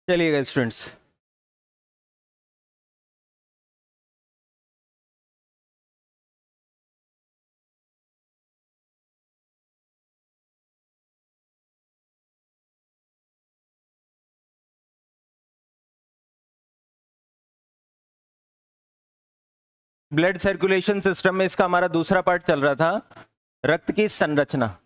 चलिएगा students, blood circulation system में इसका हमारा दूसरा पार्ट चल रहा था, रक्त की संरचना।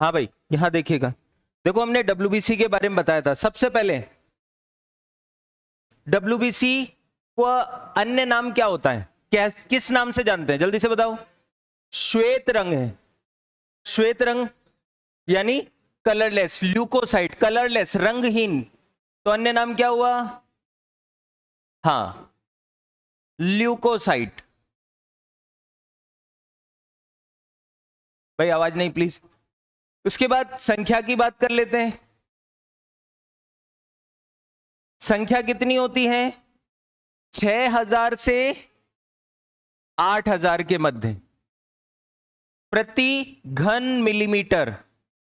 हाँ भाई, यहां देखिएगा, देखो हमने डब्ल्यूबीसी के बारे में बताया था। सबसे पहले डब्ल्यूबीसी को अन्य नाम क्या होता है, क्या किस नाम से जानते हैं, जल्दी से बताओ। श्वेत रंग है, श्वेत रंग यानी कलरलेस, ल्यूकोसाइट कलरलेस, रंगहीन, तो अन्य नाम क्या हुआ? हाँ, ल्यूकोसाइट। भाई आवाज नहीं प्लीज। उसके बाद संख्या की बात कर लेते हैं। संख्या कितनी होती है? 6000 से 8000 के मध्य प्रति घन मिलीमीटर,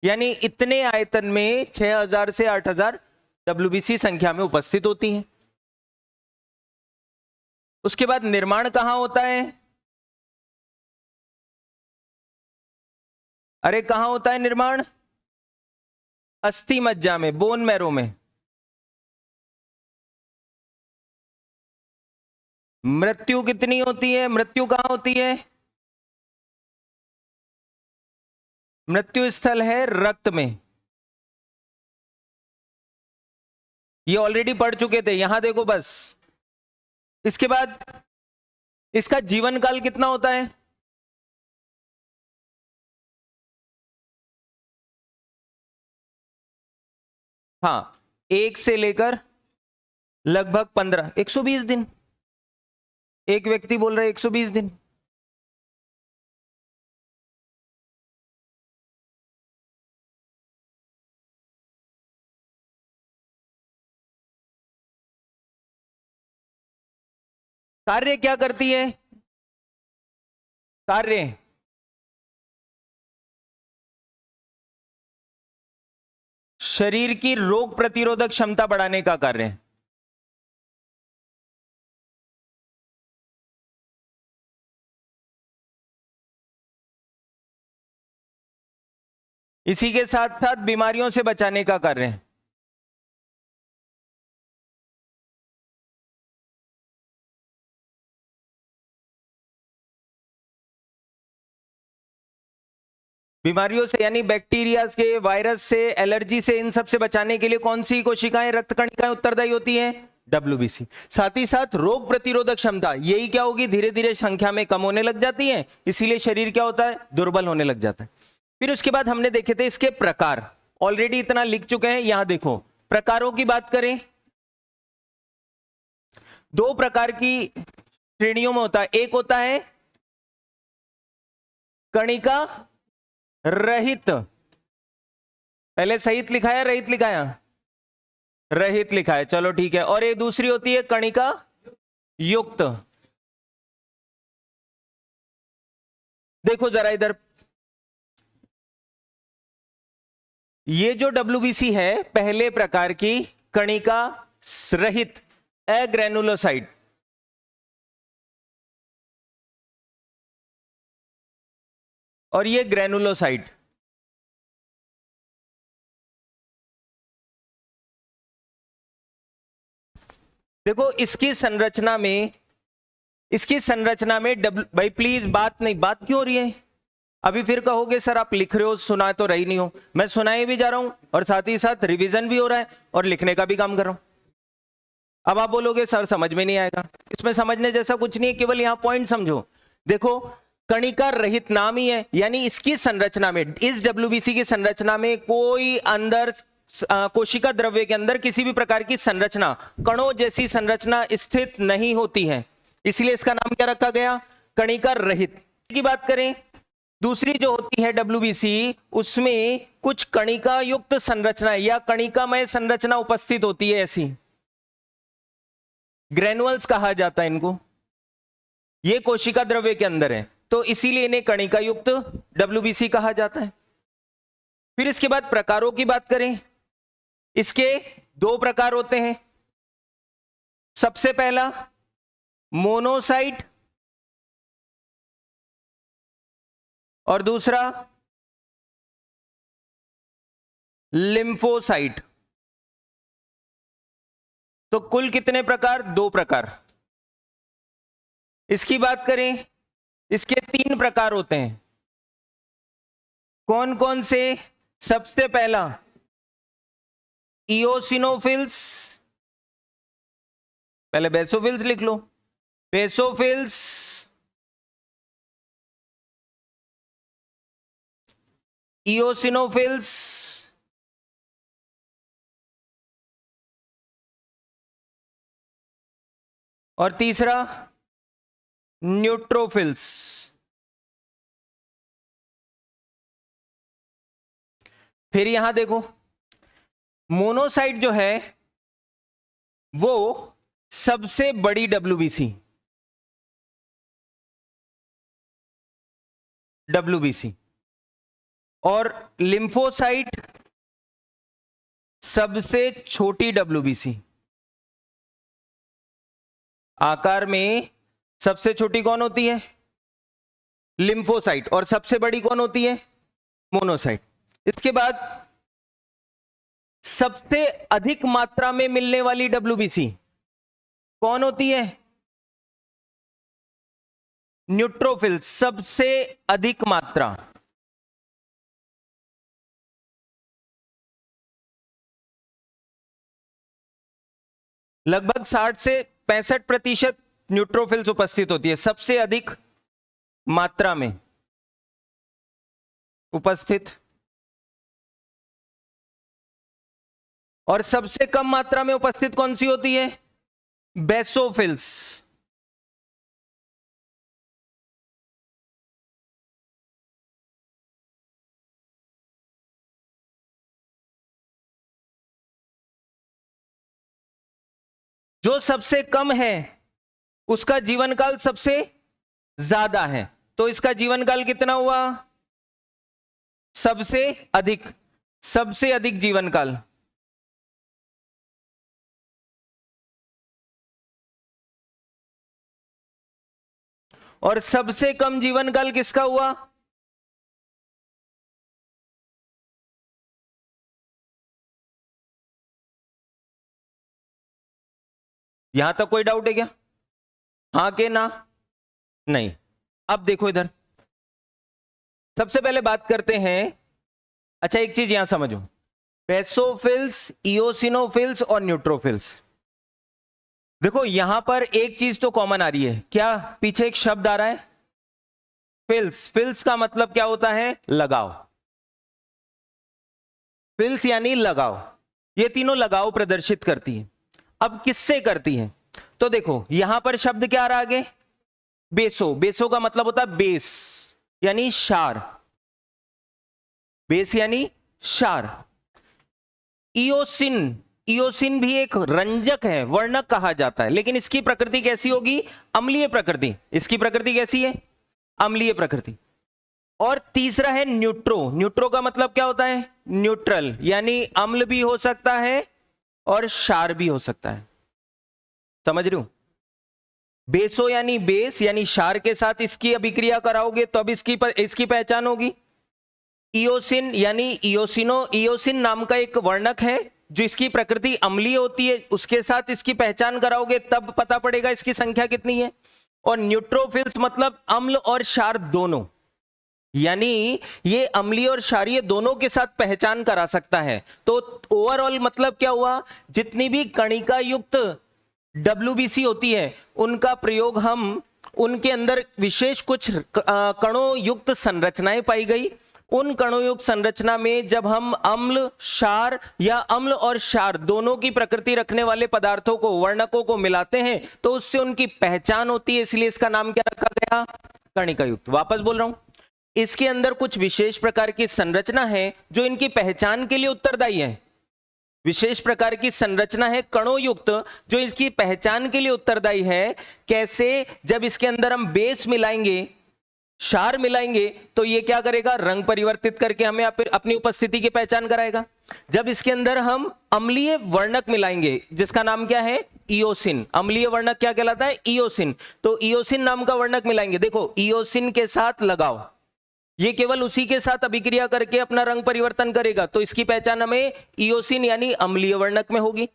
यानी इतने आयतन में 6000 से 8000 डब्ल्यूबीसी संख्या में उपस्थित होती हैं। उसके बाद निर्माण कहां होता है? अरे कहां होता है निर्माण? अस्थि मज्जा में, बोन मैरो में। मृत्यु कितनी होती है? मृत्यु कहां होती है? मृत्यु स्थल है रक्त में। ये ऑलरेडी पढ़ चुके थे, यहां देखो बस। इसके बाद इसका जीवन काल कितना होता है? हाँ, 1 से लेकर लगभग 15, 120 दिन। एक व्यक्ति बोल रहा है 120 दिन। कार्य क्या करती है? कार्य शरीर की रोग प्रतिरोधक क्षमता बढ़ाने का कार्य है। इसी के साथ साथ बीमारियों से बचाने का कार्य है। बीमारियों से यानी बैक्टीरिया से, वायरस से, एलर्जी से, इन सब से बचाने के लिए कौन सी कोशिकाएं, रक्त कणिकाएं उत्तरदायी होती हैं? डब्ल्यूबीसी। साथ ही साथ रोग प्रतिरोधक क्षमता, यही क्या होगी, धीरे धीरे संख्या में कम होने लग जाती है, इसीलिए शरीर क्या होता है, दुर्बल होने लग जाता है। फिर उसके बाद हमने देखे थे इसके प्रकार, ऑलरेडी इतना लिख चुके हैं। यहां देखो, प्रकारों की बात करें, 2 प्रकार की श्रेणियों में होता है। एक होता है कणिका रहित, पहले सहित लिखाया, रहित लिखाया, रहित लिखा है, चलो ठीक है। और एक दूसरी होती है कणिका युक्त। देखो जरा इधर, ये जो डब्ल्यूबीसी है पहले प्रकार की कणिका रहित एग्रेनुलोसाइट, और ये ग्रेनुलोसाइट। देखो इसकी संरचना में, भाई प्लीज बात क्यों हो रही है? अभी फिर कहोगे सर आप लिख रहे हो, सुना तो रही नहीं हो। मैं सुनाए भी जा रहा हूं और साथ ही साथ रिवीजन भी हो रहा है और लिखने का भी काम कर रहा हूं। अब आप बोलोगे सर समझ में नहीं आएगा, इसमें समझने जैसा कुछ नहीं है, केवल यहां पॉइंट समझो। देखो कणिका रहित नाम ही है, यानी इसकी संरचना में, इस डब्ल्यूबीसी की संरचना में कोई अंदर कोशिका द्रव्य के अंदर किसी भी प्रकार की संरचना, कणों जैसी संरचना स्थित नहीं होती है, इसलिए इसका नाम क्या रखा गया, कणिका रहित। की बात करें, दूसरी जो होती है डब्ल्यूबीसी, उसमें कुछ कणिका युक्त संरचना या कणिकामय संरचना उपस्थित होती है, ऐसी ग्रेनुअल्स कहा जाता है इनको, ये कोशिका द्रव्य के अंदर है, तो इसीलिए इन्हें कणिका युक्त डब्ल्यूबीसी कहा जाता है। फिर इसके बाद प्रकारों की बात करें, इसके दो प्रकार होते हैं। सबसे पहला मोनोसाइट और दूसरा लिम्फोसाइट। तो कुल कितने प्रकार, दो प्रकार। इसकी बात करें, इसके तीन प्रकार होते हैं। कौन कौन से, सबसे पहला इओसिनोफिल्स, पहले बेसोफिल्स लिख लो, बेसोफिल्स, इओसिनोफिल्स और तीसरा न्यूट्रोफिल्स। फिर यहां देखो, मोनोसाइट जो है वो सबसे बड़ी डब्ल्यूबीसी, और लिम्फोसाइट सबसे छोटी डब्ल्यूबीसी। आकार में सबसे छोटी कौन होती है, लिम्फोसाइट, और सबसे बड़ी कौन होती है, मोनोसाइट। इसके बाद सबसे अधिक मात्रा में मिलने वाली डब्ल्यूबीसी कौन होती है, न्यूट्रोफिल, सबसे अधिक मात्रा। लगभग 60 से 65% न्यूट्रोफिल्स उपस्थित होती है, सबसे अधिक मात्रा में उपस्थित। और सबसे कम मात्रा में उपस्थित कौन सी होती है, बेसोफिल्स। जो सबसे कम है उसका जीवन काल सबसे ज्यादा है, तो इसका जीवन काल कितना हुआ, सबसे अधिक जीवन काल। और सबसे कम जीवन काल किसका हुआ, यहां तक कोई डाउट है क्या, हाँ के ना, नहीं। अब देखो इधर, सबसे पहले बात करते हैं, अच्छा एक चीज यहां समझो, बेसोफिल्स, इओसिनोफिल्स और न्यूट्रोफिल्स। देखो यहां पर एक चीज तो कॉमन आ रही है, क्या, पीछे एक शब्द आ रहा है फिल्स। फिल्स का मतलब क्या होता है, लगाव। फिल्स यानी लगाव, ये तीनों लगाव प्रदर्शित करती है। अब किससे करती है, तो देखो यहां पर शब्द क्या आ रहा है आगे, बेसो। बेसो का मतलब होता है बेस यानी क्षार, बेस यानी क्षार। इओसिन, इओसिन भी एक रंजक है, वर्णक कहा जाता है, लेकिन इसकी प्रकृति कैसी होगी, अम्लीय प्रकृति। इसकी प्रकृति कैसी है, अम्लीय प्रकृति। और तीसरा है न्यूट्रो। न्यूट्रो का मतलब क्या होता है, न्यूट्रल, यानी अम्ल भी हो सकता है और क्षार भी हो सकता है। समझ रहे हो, बेसो यानी बेस यानी क्षार के साथ इसकी अभिक्रिया कराओगे तो अब इसकी पहचान होगी। इओसिन यानी इओसिनो, इओसिन नाम का एक वर्णक है जो इसकी प्रकृति अम्लीय होती है, उसके साथ इसकी पहचान कराओगे तब पता पड़ेगा इसकी संख्या कितनी है। और न्यूट्रोफिल्स मतलब अम्ल और क्षार दोनों, यानी ये अम्लीय और क्षारीय दोनों के साथ पहचान करा सकता है। तो ओवरऑल मतलब क्या हुआ, जितनी भी कणिका युक्त डब्ल्यूबीसी होती है उनका प्रयोग हम उनके अंदर विशेष कुछ कणों युक्त संरचनाएं पाई गई। उन कणों युक्त संरचना में जब हम अम्ल क्षार या अम्ल और क्षार दोनों की प्रकृति रखने वाले पदार्थों को, वर्णकों को मिलाते हैं तो उससे उनकी पहचान होती है, इसलिए इसका नाम क्या रखा गया? कणिका युक्त। वापस बोल रहा हूं, इसके अंदर कुछ विशेष प्रकार की संरचना है जो इनकी पहचान के लिए उत्तरदायी है। विशेष प्रकार की संरचना है कणों युक्त जो इसकी पहचान के लिए उत्तरदायी है। कैसे? जब इसके अंदर हम बेस मिलाएंगे, क्षार मिलाएंगे, तो ये क्या करेगा? रंग परिवर्तित करके हमें अपनी उपस्थिति की पहचान कराएगा। जब इसके अंदर हम अम्लीय वर्णक मिलाएंगे जिसका नाम क्या है? इयोसिन। अम्लीय वर्णक क्या कहलाता है? इयोसिन। तो इयोसिन नाम का वर्णक मिलाएंगे। देखो, इयोसिन के साथ लगाओ, ये केवल उसी के साथ अभिक्रिया करके अपना रंग परिवर्तन करेगा, तो इसकी पहचान हमें इयोसिन यानी अम्लीय वर्णक में होगी।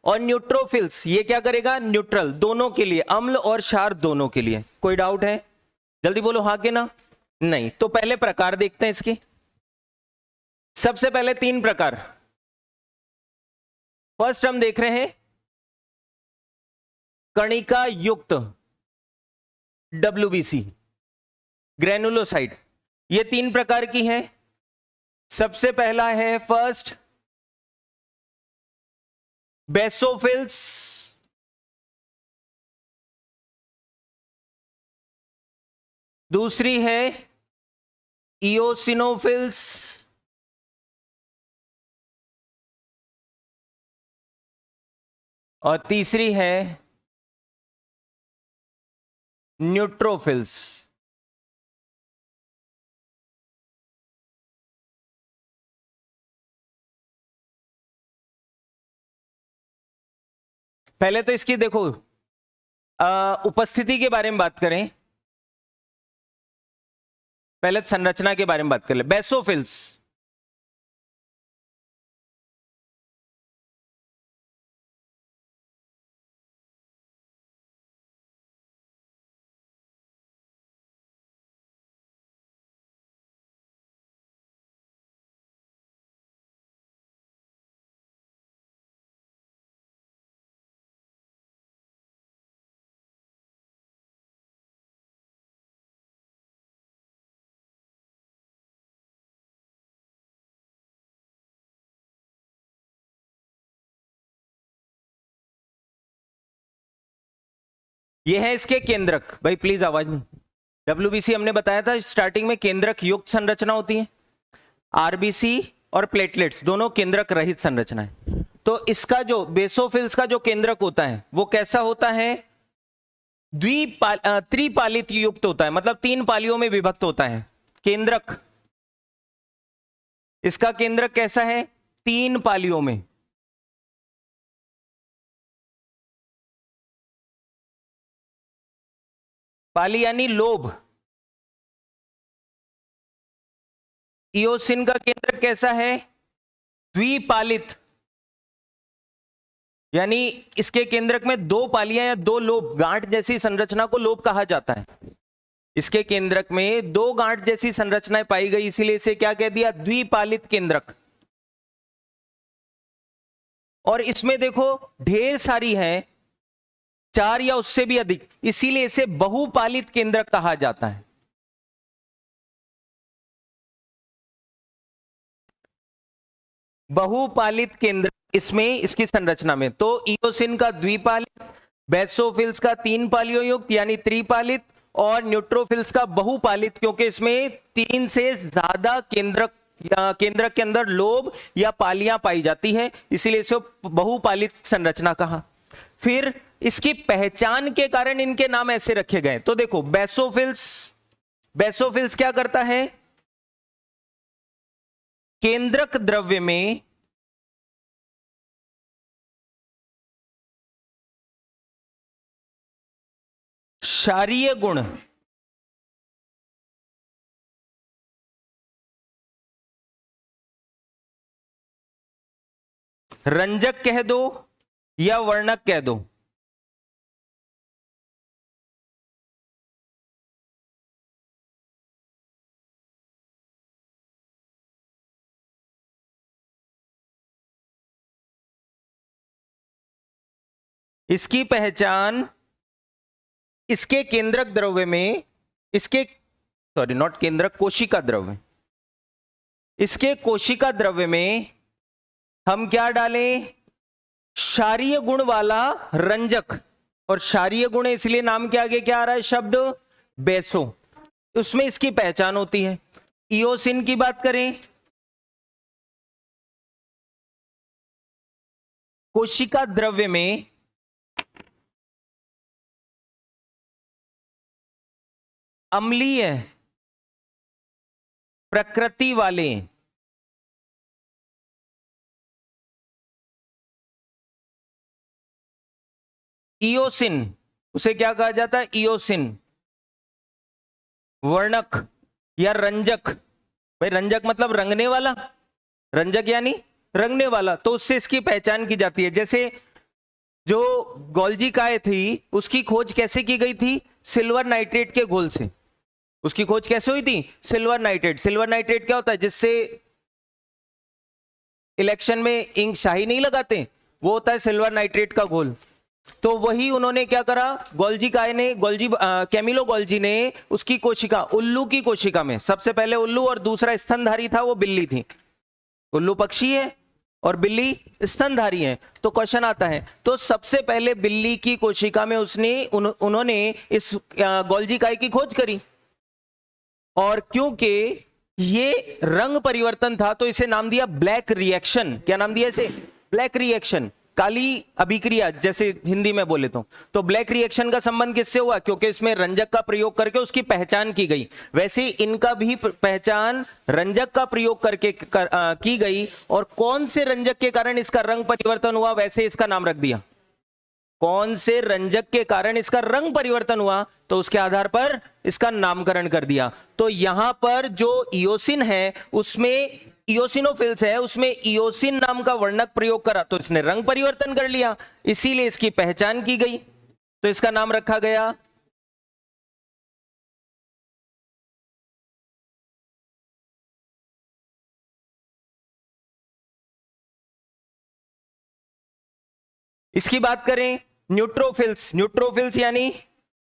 और न्यूट्रोफिल्स, ये क्या करेगा? न्यूट्रल, दोनों के लिए, अम्ल और क्षार दोनों के लिए। कोई डाउट है? जल्दी बोलो हाँ के ना। नहीं। तो पहले प्रकार देखते हैं इसके। सबसे पहले 3 प्रकार। फर्स्ट हम देख रहे हैं कणिका युक्त WBC, ग्रेनुलोसाइट। ये 3 प्रकार की है। सबसे पहला है फर्स्ट बेसोफिल्स, दूसरी है इयोसिनोफिल्स, और तीसरी है न्यूट्रोफिल्स। पहले तो इसकी देखो उपस्थिति के बारे में बात करें। पहले संरचना के बारे में बात कर ले। बेसोफिल्स, ये है इसके केंद्रक। भाई प्लीज आवाज नहीं। WBC हमने बताया था स्टार्टिंग में केंद्रक युक्त संरचना होती है। RBC और प्लेटलेट्स दोनों केंद्रक रहित संरचना है। तो इसका जो बेसोफिल्स का जो केंद्रक होता है वो कैसा होता है? त्रिपालित युक्त होता है, मतलब 3 पालियों में विभक्त होता है। केंद्रक, इसका केंद्रक कैसा है? 3 पालियों में। पाली यानी लोब। इयोसिन का केंद्रक कैसा है? द्विपालित, यानी इसके केंद्रक में 2 पालियां या 2 लोब, गांठ जैसी संरचना को लोब कहा जाता है। इसके केंद्रक में 2 गांठ जैसी संरचनाएं पाई गई, इसीलिए इसे क्या कह दिया? द्विपालित केंद्रक। और इसमें देखो ढेर सारी हैं, 4 या उससे भी अधिक, इसीलिए इसे बहुपालित केंद्रक कहा जाता है। बहुपालित केंद्र इसमें, इसकी संरचना में। तो इयोसिन का द्विपालित, बेसोफिल्स का 3 पालियों युक्त यानी त्रिपालित, और न्यूट्रोफिल्स का बहुपालित, क्योंकि इसमें 3 से ज्यादा केंद्रक या केंद्रक के अंदर लोब या पालियां पाई जाती हैं, इसीलिए इसे बहुपालित संरचना कहा। फिर इसकी पहचान के कारण इनके नाम ऐसे रखे गए। तो देखो बेसोफिल्स, बेसोफिल्स क्या करता है? केंद्रक द्रव्य में क्षारीय गुण रंजक कह दो या वर्णक कह दो, इसकी पहचान इसके केंद्रक द्रव्य में, इसके सॉरी नॉट केंद्रक, कोशिका द्रव्य, इसके कोशिका द्रव्य में हम क्या डालें? क्षारीय गुण वाला रंजक। और क्षारीय गुण इसलिए नाम के आगे क्या आ रहा है? शब्द बेसो। उसमें इसकी पहचान होती है। इयोसिन की बात करें, कोशिका द्रव्य में अम्लीय प्रकृति वाले इयोसिन, उसे क्या कहा जाता है? इयोसिन वर्णक या रंजक। भाई रंजक मतलब रंगने वाला, रंजक यानी रंगने वाला, तो उससे इसकी पहचान की जाती है। जैसे जो गोल्जी काय थी उसकी खोज कैसे की गई थी? सिल्वर नाइट्रेट के घोल से। उसकी खोज कैसे हुई थी? Silver nitrate. सिल्वर नाइट्रेट क्या होता है? जिससे इलेक्शन में इंक शाही नहीं लगाते, वो होता है सिल्वर नाइट्रेट का घोल। तो वही उन्होंने क्या करा, गोल्जी काय ने, कैमिलो गोल्जी ने उसकी कोशिका, उल्लू की कोशिका में, सबसे पहले उल्लू और दूसरा स्तनधारी था, वो बिल्ली थी। उल्लू पक्षी है और बिल्ली स्तनधारी है। तो क्वेश्चन आता है, तो सबसे पहले बिल्ली की कोशिका में उन्होंने इस गोल्जी काय की खोज करी, और क्योंकि ये रंग परिवर्तन था तो इसे नाम दिया ब्लैक रिएक्शन। क्या नाम दिया इसे? ब्लैक रिएक्शन, काली अभिक्रिया जैसे हिंदी में बोले तो ब्लैक रिएक्शन का संबंध किससे हुआ? क्योंकि इसमें रंजक का प्रयोग करके उसकी पहचान की गई। वैसे इनका भी पहचान रंजक का प्रयोग करके की गई, और कौन से रंजक के कारण इसका रंग परिवर्तन हुआ, वैसे इसका नाम रख दिया। कौन से रंजक के कारण इसका रंग परिवर्तन हुआ, तो उसके आधार पर इसका नामकरण कर दिया। तो यहां पर जो इयोसिन है उसमें, इयोसिनोफिल्स है उसमें इयोसिन नाम का वर्णक प्रयोग करा, तो इसने रंग परिवर्तन कर लिया, इसीलिए इसकी पहचान की गई, तो इसका नाम रखा गया इसकी बात करें न्यूट्रोफिल्स। न्यूट्रोफिल्स यानी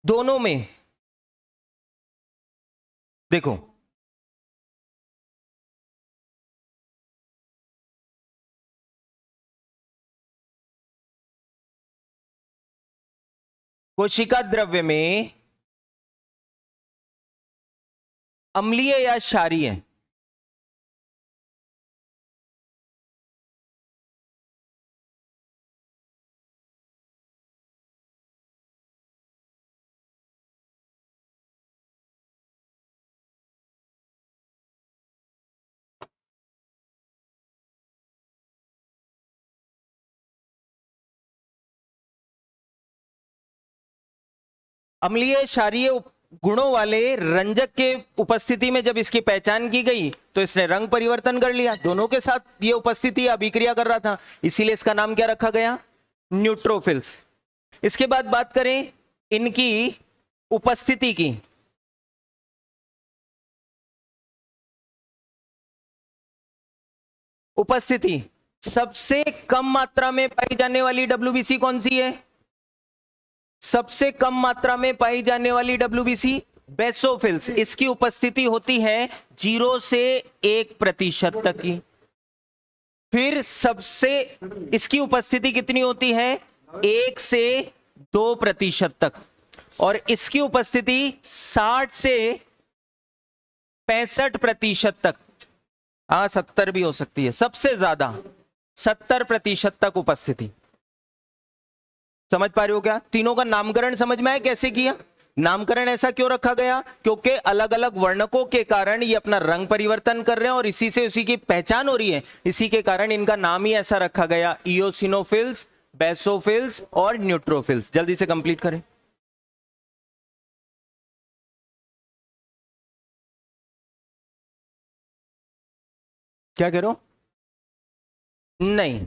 दोनों में, देखो कोशिका द्रव्य में अम्लीय या क्षारीय, अम्लीय क्षारीय गुणों वाले रंजक के उपस्थिति में जब इसकी पहचान की गई तो इसने रंग परिवर्तन कर लिया। दोनों के साथ ये उपस्थिति अभिक्रिया कर रहा था, इसीलिए इसका नाम क्या रखा गया? न्यूट्रोफिल्स। इसके बाद बात करें इनकी उपस्थिति की, उपस्थिति सबसे कम मात्रा में पाई जाने वाली डब्ल्यूबीसी कौन सी है? सबसे कम मात्रा में पाई जाने वाली डब्ल्यूबीसी बेसोफिल्स। इसकी उपस्थिति होती है 0 से 1% तक की। फिर सबसे इसकी उपस्थिति कितनी होती है? 1 से 2% तक। और इसकी उपस्थिति 60 से 65% तक, 70 भी हो सकती है, सबसे ज्यादा 70% तक उपस्थिति। समझ पा रहे हो क्या? तीनों का नामकरण समझ में आया कैसे किया? नामकरण ऐसा क्यों रखा गया? क्योंकि अलग अलग वर्णकों के कारण ये अपना रंग परिवर्तन कर रहे हैं और इसी से उसी की पहचान हो रही है, इसी के कारण इनका नाम ही ऐसा रखा गया, इयोसिनोफिल्स, बेसोफिल्स और न्यूट्रोफिल्स। जल्दी से कंप्लीट करें। क्या कह रहे हो? नहीं,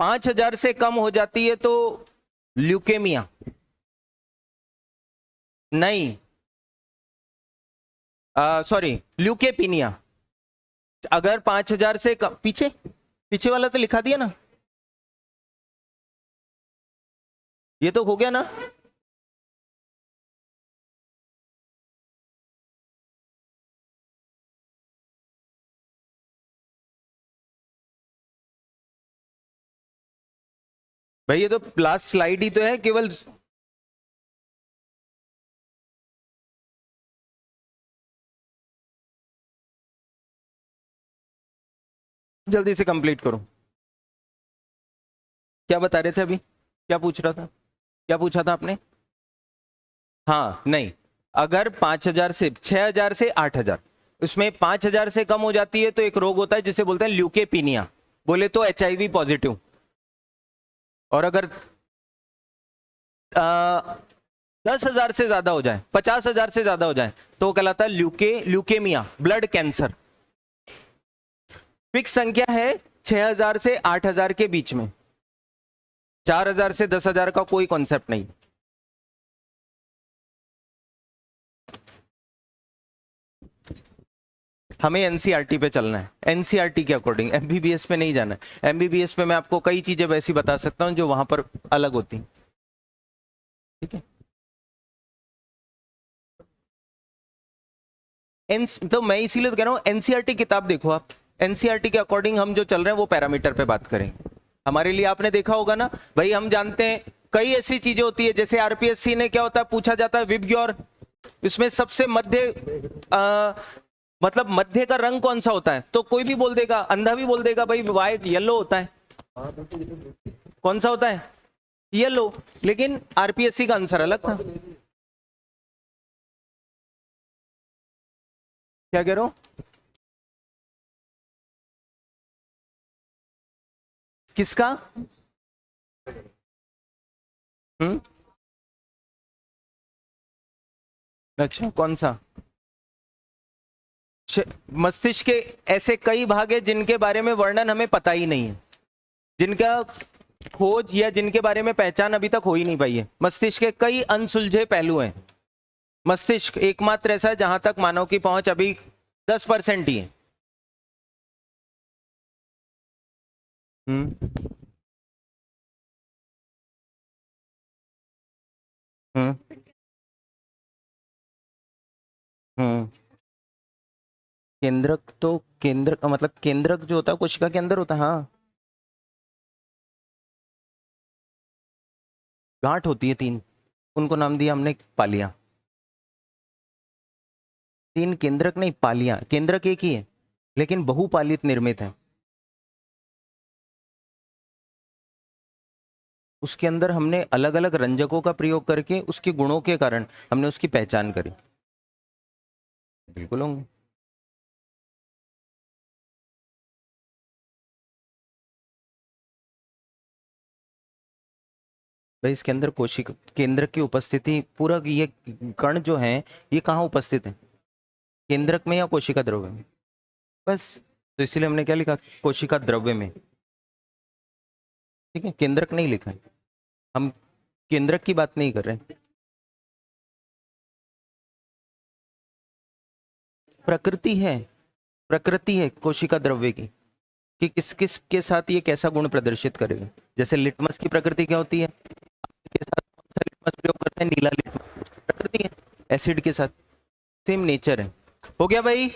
5000 से कम हो जाती है तो ल्यूकेमिया नहीं, सॉरी ल्यूकेपिनिया। अगर 5000 से कम, पीछे पीछे वाला तो लिखा दिया ना, ये तो हो गया ना। भाई ये तो लास्ट स्लाइड ही तो है केवल। जल्दी से कंप्लीट करो। क्या बता रहे थे अभी, क्या पूछ रहा था, क्या पूछा था आपने? हाँ नहीं, अगर 5,000 से 6,000 से 8,000, उसमें 5,000 से कम हो जाती है तो एक रोग होता है जिसे बोलते हैं ल्यूकेपीनिया, बोले तो HIV पॉजिटिव। और अगर 10,000 से ज्यादा हो जाए, 50,000 से ज्यादा हो जाए तो वो कहलाता है ल्यूकेमिया, ब्लड कैंसर। फिक्स संख्या है 6,000 से 8,000 के बीच में, 4,000 से 10,000 का कोई कॉन्सेप्ट नहीं। हमें एनसीईआरटी पे चलना है, एनसीईआरटी के अकॉर्डिंग, एमबीबीएस पे नहीं जाना है। एमबीबीएस पे मैं आपको कई चीजें वैसी बता सकता हूं जो वहां पर अलग होती, ठीक है। तो मैं इसीलिए तो कह रहा हूं एनसीईआरटी किताब देखो आप, एनसीईआरटी के अकॉर्डिंग हम जो चल रहे हैं वो पैरामीटर पे बात करेंगे। हमारे लिए आपने देखा होगा ना भाई, हम जानते हैं कई ऐसी चीजें होती है, जैसे आरपीएससी ने क्या होता है पूछा जाता है विबग्योर, इसमें सबसे मध्य मतलब मध्य का रंग कौन सा होता है, तो कोई भी बोल देगा, अंधा भी बोल देगा भाई वाइट येलो होता है। कौन सा होता है? येलो। लेकिन आरपीएससी का आंसर अलग था। क्या कह रहे हो? किसका? हम्म, अच्छा कौन सा? मस्तिष्क के ऐसे कई भाग है जिनके बारे में वर्णन हमें पता ही नहीं है, जिनका खोज या जिनके बारे में पहचान अभी तक हो ही नहीं पाई है। मस्तिष्क के कई अनसुलझे पहलू हैं। मस्तिष्क एकमात्र ऐसा है जहां तक मानव की पहुंच अभी 10% ही है। हम्म हम्म हम्म केंद्रक तो केंद्र मतलब केंद्रक जो होता है कोशिका के अंदर होता है, हाँ। गांठ होती है 3, उनको नाम दिया हमने पालियां। 3 केंद्रक नहीं, पालियां। केंद्रक एक ही है लेकिन बहुपालित निर्मित है। उसके अंदर हमने अलग अलग रंजकों का प्रयोग करके उसके गुणों के कारण हमने उसकी पहचान करी। बिल्कुल होंगे। भाई इसके अंदर कोशिका केंद्रक की उपस्थिति, पूरा ये कण जो है ये कहाँ उपस्थित है? केंद्रक में या कोशिका द्रव्य में? बस, तो इसीलिए हमने क्या लिखा, कोशिका द्रव्य में। ठीक है, केंद्रक नहीं लिखा है, हम केंद्रक की बात नहीं कर रहे। प्रकृति है, प्रकृति है कोशिका द्रव्य की, कि किस किस के साथ ये कैसा गुण प्रदर्शित करेगा। जैसे लिटमस की प्रकृति क्या होती है, के साथ कौन सा लिटमस प्रयोग करते हैं, नीला लिटमस, प्रकृति है। एसिड के साथ सेम नेचर है। हो गया भाई,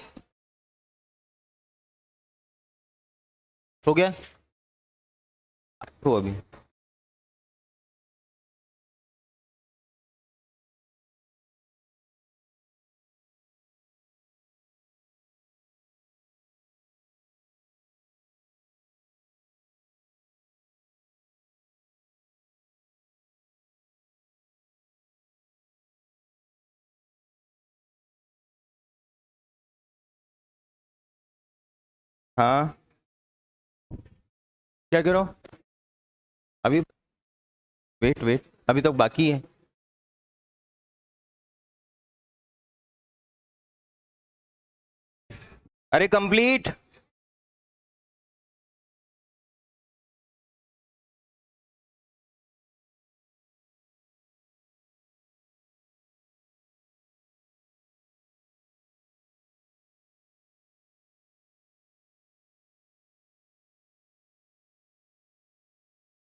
हो गया। तो अभी हाँ, क्या करो अभी, वेट वेट, अभी तक बाकी है। अरे कंप्लीट।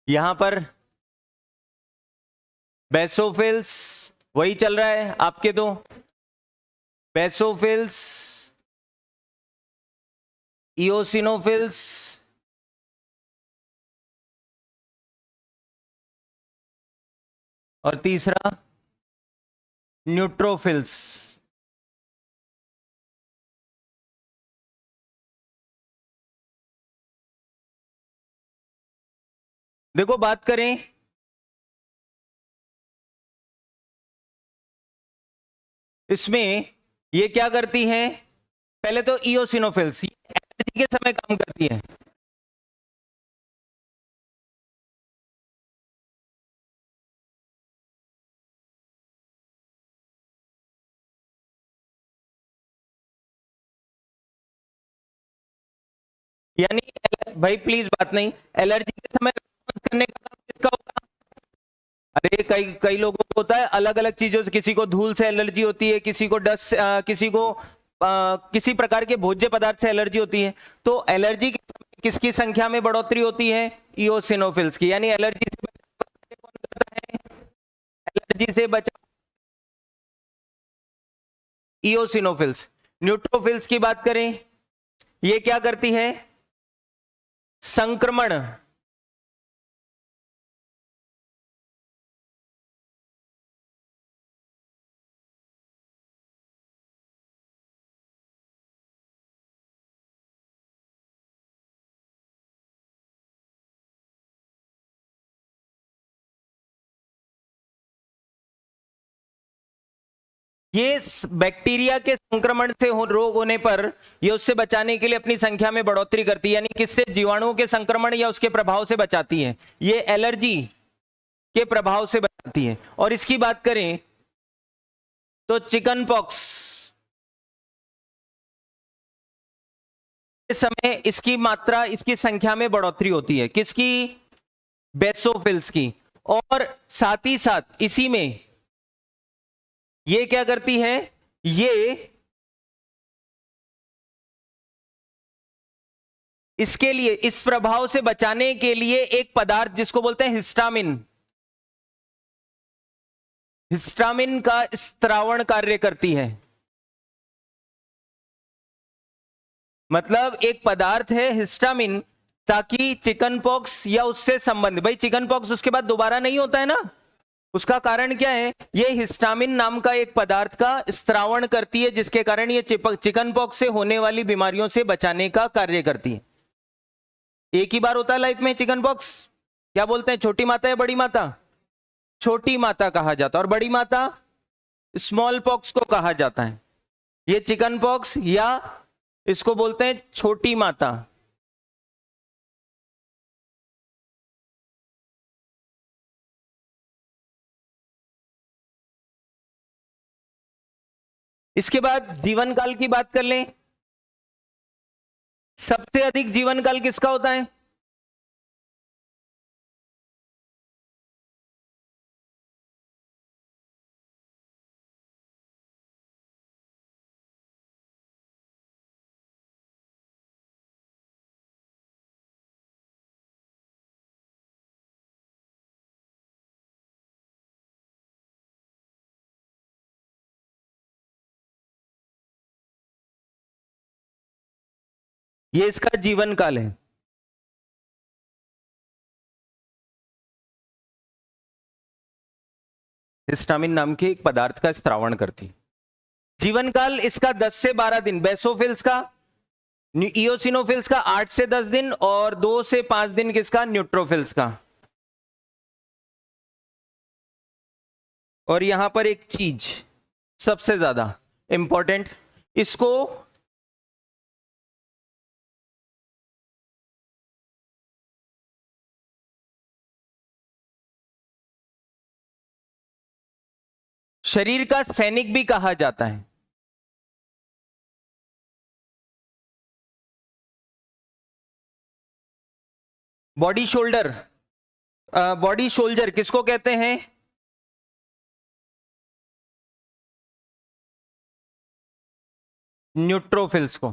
यहां पर बेसोफिल्स वही चल रहा है आपके दो, बेसोफिल्स, इओसिनोफिल्स, और तीसरा न्यूट्रोफिल्स। देखो बात करें इसमें, ये क्या करती हैं? पहले तो इओसिनोफिल्स एलर्जी के समय काम करती है। यानी भाई प्लीज बात नहीं, एलर्जी के समय response करने का काम किसका होता है? अरे कई कई लोगों को होता है अलग अलग चीजों से, किसी को धूल से एलर्जी होती है, किसी को डस्ट, किसी को किसी प्रकार के भोज्य पदार्थ से एलर्जी होती है। तो एलर्जी के समय किसकी संख्या में बढ़ोतरी होती है? इओसिनोफिल्स की। यानी एलर्जी से बचाव कौन करता है? एलर्जी से बचाव इओसिनोफिल्स। न्यूट्रोफिल्स की बात करें, ये क्या करती है? संक्रमण। ये बैक्टीरिया के संक्रमण से रोग होने पर ये उससे बचाने के लिए अपनी संख्या में बढ़ोतरी करती है। यानी किससे? जीवाणुओं के संक्रमण या उसके प्रभाव से बचाती है। ये एलर्जी के प्रभाव से बचाती है। और इसकी बात करें तो चिकन पॉक्स के समय इसकी मात्रा, इसकी संख्या में बढ़ोतरी होती है। किसकी? बेसोफिल्स की। और साथ ही साथ इसी में ये क्या करती है? ये इसके लिए, इस प्रभाव से बचाने के लिए एक पदार्थ जिसको बोलते हैं हिस्टामिन, हिस्टामिन का स्त्रावण कार्य करती है। मतलब एक पदार्थ है हिस्टामिन, ताकि चिकन पॉक्स या उससे संबंध, भाई चिकन पॉक्स उसके बाद दोबारा नहीं होता है ना, उसका कारण क्या है? ये हिस्टामिन नाम का एक पदार्थ का स्त्रावण करती है, जिसके कारण ये चिकन पॉक्स से होने वाली बीमारियों से बचाने का कार्य करती है। एक ही बार होता है लाइफ में चिकन पॉक्स। क्या बोलते हैं, छोटी माता या बड़ी माता? छोटी माता कहा जाता है, और बड़ी माता स्मॉल पॉक्स को कहा जाता है। ये चिकन पॉक्स या इसको बोलते हैं छोटी माता। इसके बाद जीवन काल की बात कर लें। सबसे अधिक जीवन काल किसका होता है? ये इसका जीवन काल है। हिस्टामिन नाम के एक पदार्थ का स्त्रावण करती। जीवन काल इसका 10 से 12 दिन, बेसोफिल्स का, इओसिनोफिल्स का 8 से 10 दिन, और 2 से 5 दिन किसका? न्यूट्रोफिल्स का। और यहां पर एक चीज सबसे ज्यादा इंपॉर्टेंट, इसको शरीर का सैनिक भी कहा जाता है। बॉडी शोल्डर, बॉडी शोल्जर किसको कहते हैं? न्यूट्रोफिल्स को।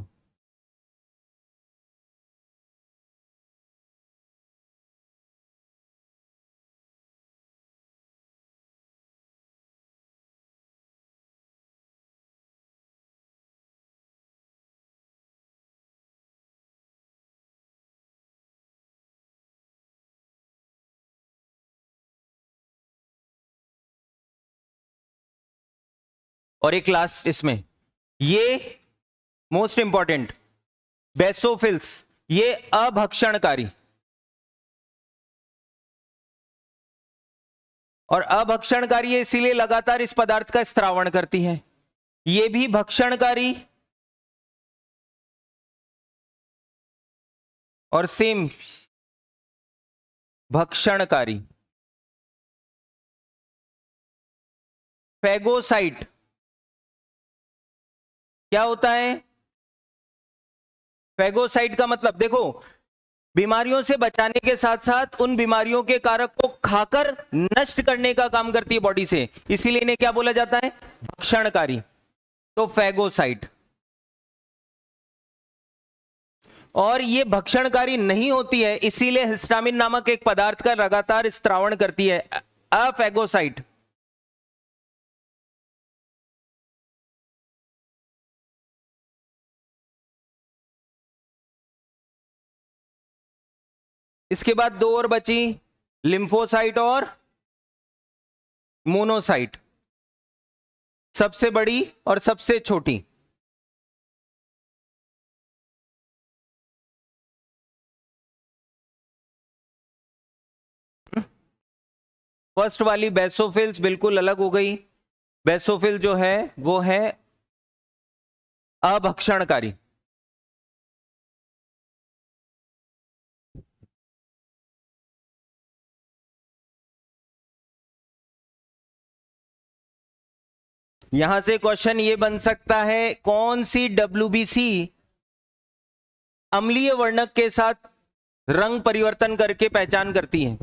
और एक लास्ट इसमें, ये मोस्ट इंपॉर्टेंट, बेसोफिल्स, ये अभक्षणकारी, और अभक्षणकारी इसीलिए लगातार इस पदार्थ का स्त्रावण करती है। ये भी भक्षणकारी और सेम भक्षणकारी। फैगोसाइट क्या होता है? फैगोसाइट का मतलब देखो, बीमारियों से बचाने के साथ साथ उन बीमारियों के कारक को खाकर नष्ट करने का काम करती है बॉडी से, इसीलिए इन्हें क्या बोला जाता है? भक्षणकारी। तो फैगोसाइट। और ये भक्षणकारी नहीं होती है, इसीलिए हिस्टामिन नामक एक पदार्थ का लगातार स्त्रावण करती है, अफैगोसाइट। इसके बाद दो और बची, लिम्फोसाइट और मोनोसाइट, सबसे बड़ी और सबसे छोटी। फर्स्ट वाली बेसोफिल्स बिल्कुल अलग हो गई। बेसोफिल जो है वो है अभक्षणकारी। यहां से क्वेश्चन ये बन सकता है, कौन सी डब्ल्यूबीसी अम्लीय वर्णक के साथ रंग परिवर्तन करके पहचान करती है?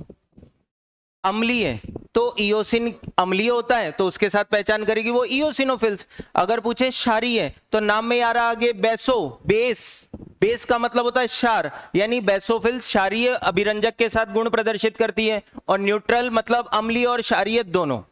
अम्लीय, तो इयोसिन अम्लीय होता है तो उसके साथ पहचान करेगी वो इयोसिनोफिल्स। अगर पूछे क्षारीय, तो नाम में आ रहा आगे बेसो, बेस, बेस का मतलब होता है क्षार, यानी बेसोफिल्स क्षारीय अभिरंजक के साथ गुण प्रदर्शित करती है, और न्यूट्रल मतलब अम्लीय और क्षारीय दोनों।